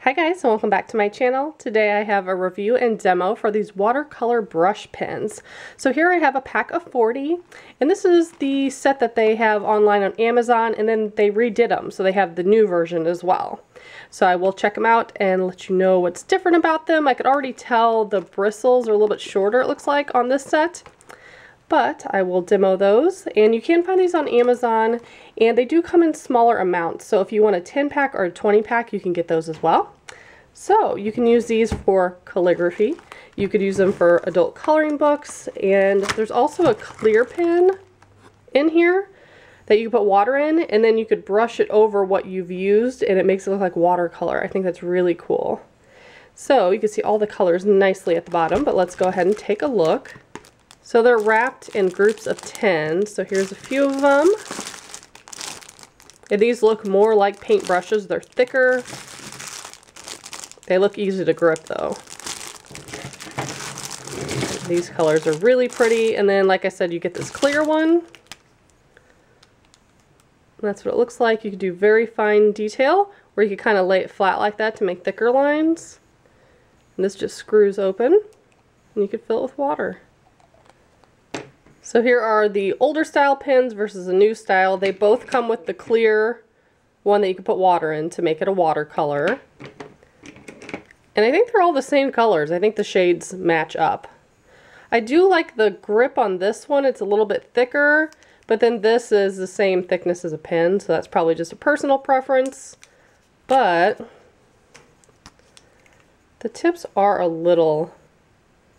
Hi guys, and welcome back to my channel. Today I have a review and demo for these watercolor brush pens. So here I have a pack of 40, and this is the set that they have online on Amazon, and then they redid them, so they have the new version as well. So I will check them out and let you know what's different about them. I could already tell the bristles are a little bit shorter, it looks like, on this set. But I will demo those, and you can find these on Amazon, and they do come in smaller amounts. So if you want a 10 pack or a 20 pack, you can get those as well. So you can use these for calligraphy. You could use them for adult coloring books, and there's also a clear pen in here that you can put water in, and then you could brush it over what you've used, and it makes it look like watercolor. I think that's really cool. So you can see all the colors nicely at the bottom, but let's go ahead and take a look. So they're wrapped in groups of 10, so here's a few of them. And these look more like paint brushes. They're thicker. They look easy to grip though. These colors are really pretty, and then like I said, you get this clear one. That's what it looks like. You can do very fine detail, or you can kind of lay it flat like that to make thicker lines. And this just screws open, and you can fill it with water. So here are the older style pens versus the new style. They both come with the clear one that you can put water in to make it a watercolor. And I think they're all the same colors. I think the shades match up. I do like the grip on this one. It's a little bit thicker, but then this is the same thickness as a pen, so that's probably just a personal preference. But the tips are a little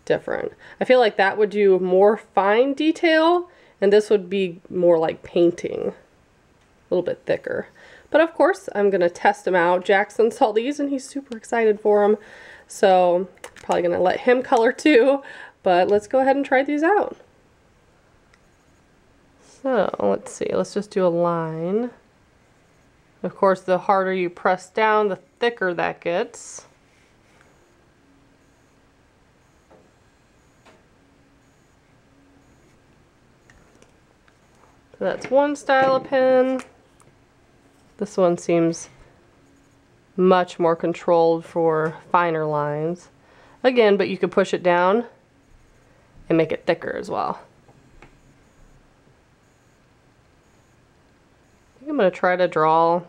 different. I feel like that would do more fine detail, and this would be more like painting, a little bit thicker. But of course, I'm gonna test them out. Jackson saw these and he's super excited for them, so probably gonna let him color too. But let's go ahead and try these out. So let's see, let's just do a line. Of course, the harder you press down, the thicker that gets. So that's one style of pen. This one seems much more controlled for finer lines. Again, but you could push it down and make it thicker as well. I think I'm going to try to draw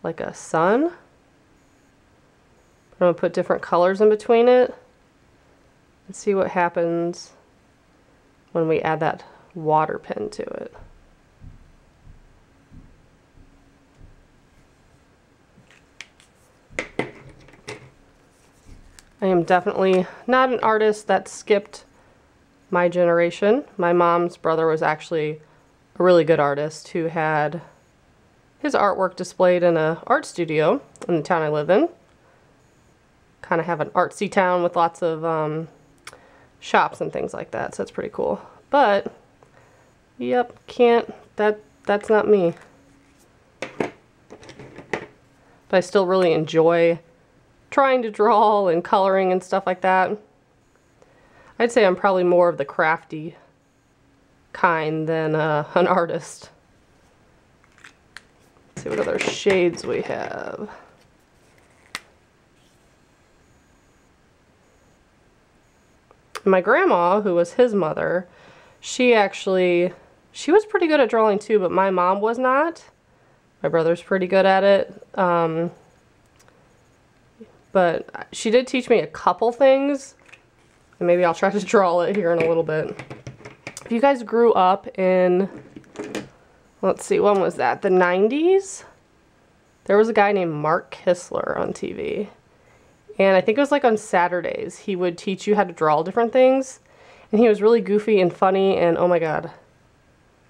like a sun. I'm going to put different colors in between it and see what happens when we add that water pen to it. I am definitely not an artist that skipped my generation. My mom's brother was actually a really good artist who had his artwork displayed in an art studio in the town I live in. Kind of have an artsy town with lots of shops and things like that, so that's pretty cool. But yep, that's not me. But I still really enjoy trying to draw and coloring and stuff like that. I'd say I'm probably more of the crafty kind than an artist. Let's see what other shades we have. My grandma, who was his mother, she was pretty good at drawing too, but my mom was not. My brother's pretty good at it. But she did teach me a couple things, and maybe I'll try to draw it here in a little bit. If you guys grew up in, let's see, when was that? The 90s? There was a guy named Mark Kistler on TV. And I think it was like on Saturdays. He would teach you how to draw different things. And he was really goofy and funny, and oh my god,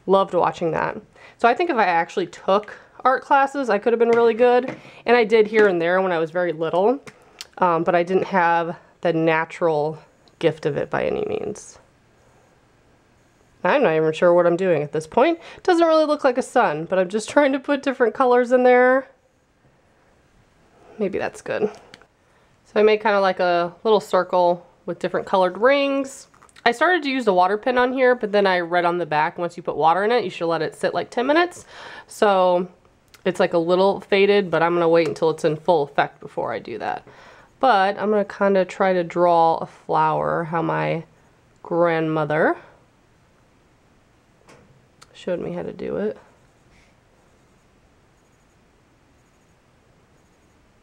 loved watching that. So I think if I actually took art classes, I could have been really good. And I did here and there when I was very little, but I didn't have the natural gift of it by any means. I'm not even sure what I'm doing at this point. It doesn't really look like a sun, but I'm just trying to put different colors in there. Maybe that's good. So I made kind of like a little circle with different colored rings. I started to use the water pen on here, but then I read on the back, once you put water in it, you should let it sit like 10 minutes. So It's like a little faded, but I'm going to wait until it's in full effect before I do that. But I'm going to kind of try to draw a flower how my grandmother showed me how to do it.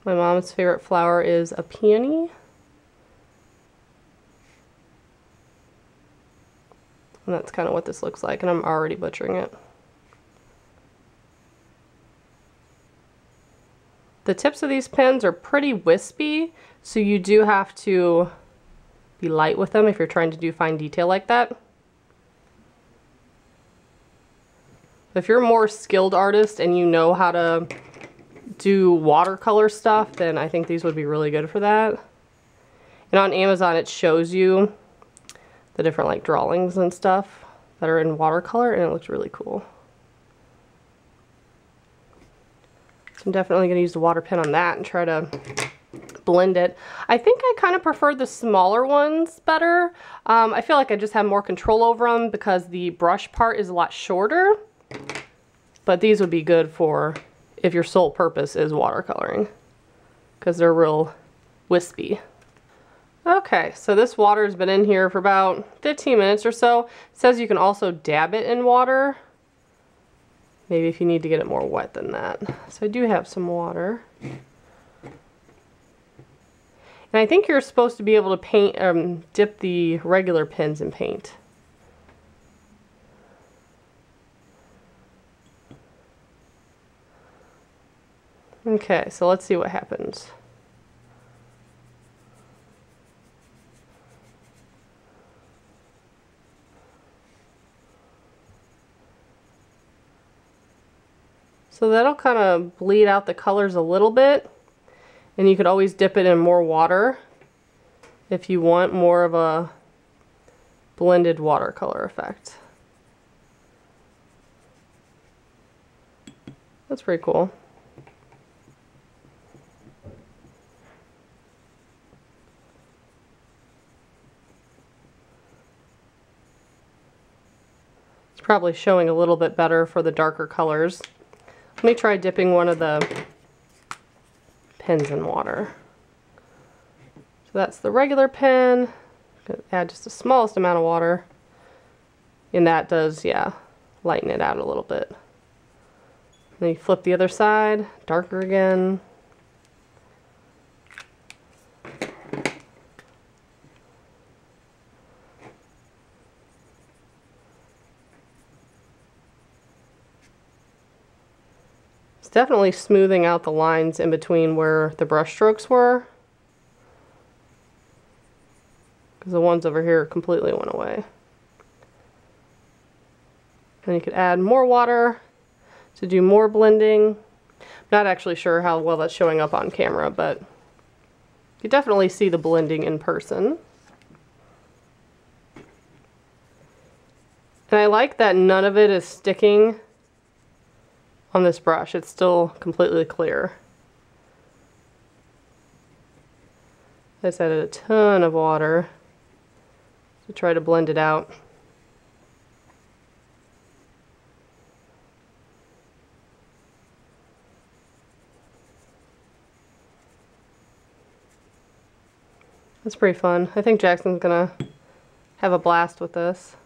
My mom's favorite flower is a peony. And that's kind of what this looks like, and I'm already butchering it. The tips of these pens are pretty wispy, so you do have to be light with them if you're trying to do fine detail like that. If you're a more skilled artist and you know how to do watercolor stuff, then I think these would be really good for that. And on Amazon it shows you the different like drawings and stuff that are in watercolor, and it looks really cool. So I'm definitely going to use the water pen on that and try to blend it. I think I kind of prefer the smaller ones better. I feel like I just have more control over them because the brush part is a lot shorter, but these would be good for if your sole purpose is watercoloring because they're real wispy. Okay, so this water's been in here for about 15 minutes or so. It says you can also dab it in water. Maybe if you need to get it more wet than that. So I do have some water. And I think you're supposed to be able to paint, dip the regular pens in paint. Okay, so let's see what happens. So that'll kind of bleed out the colors a little bit, and you could always dip it in more water if you want more of a blended watercolor effect. That's pretty cool. It's probably showing a little bit better for the darker colors. Let me try dipping one of the pens in water. So that's the regular pen. Add just the smallest amount of water. And that does, yeah, lighten it out a little bit. Then you flip the other side, darker again. It's definitely smoothing out the lines in between where the brush strokes were, because the ones over here completely went away. And you could add more water to do more blending. I'm not actually sure how well that's showing up on camera, but you definitely see the blending in person. And I like that none of it is sticking on this brush. It's still completely clear. I just added a ton of water to try to blend it out. That's pretty fun. I think Jackson's gonna have a blast with this.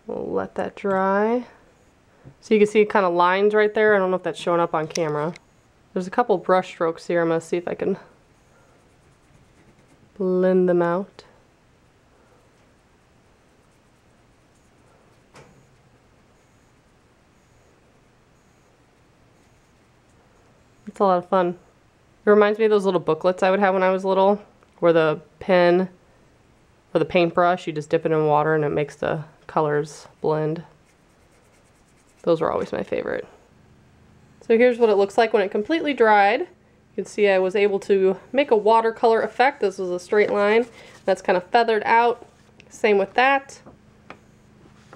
We'll let that dry. So you can see kind of lines right there. I don't know if that's showing up on camera. There's a couple brush strokes here. I'm going to see if I can blend them out. It's a lot of fun. It reminds me of those little booklets I would have when I was little, where the pen or the paintbrush, you just dip it in water and it makes the colors blend. Those were always my favorite. So here's what it looks like when it completely dried. You can see I was able to make a watercolor effect. This was a straight line. That's kind of feathered out. Same with that.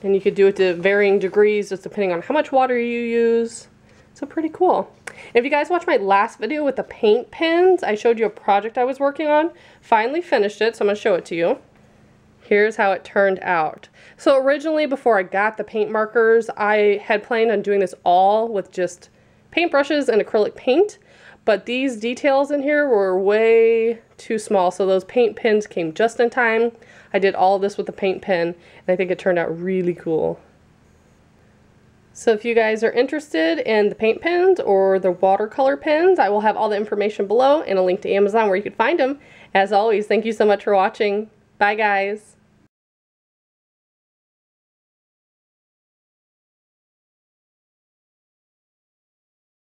And you could do it to varying degrees just depending on how much water you use. So pretty cool. If you guys watched my last video with the paint pens, I showed you a project I was working on. Finally finished it, so I'm going to show it to you. here's how it turned out. So originally, before I got the paint markers, I had planned on doing this all with just paintbrushes and acrylic paint, but these details in here were way too small, so those paint pens came just in time. I did all of this with the paint pen, and I think it turned out really cool. So if you guys are interested in the paint pens or the watercolor pens, I will have all the information below and a link to Amazon where you can find them. As always, thank you so much for watching. Bye guys!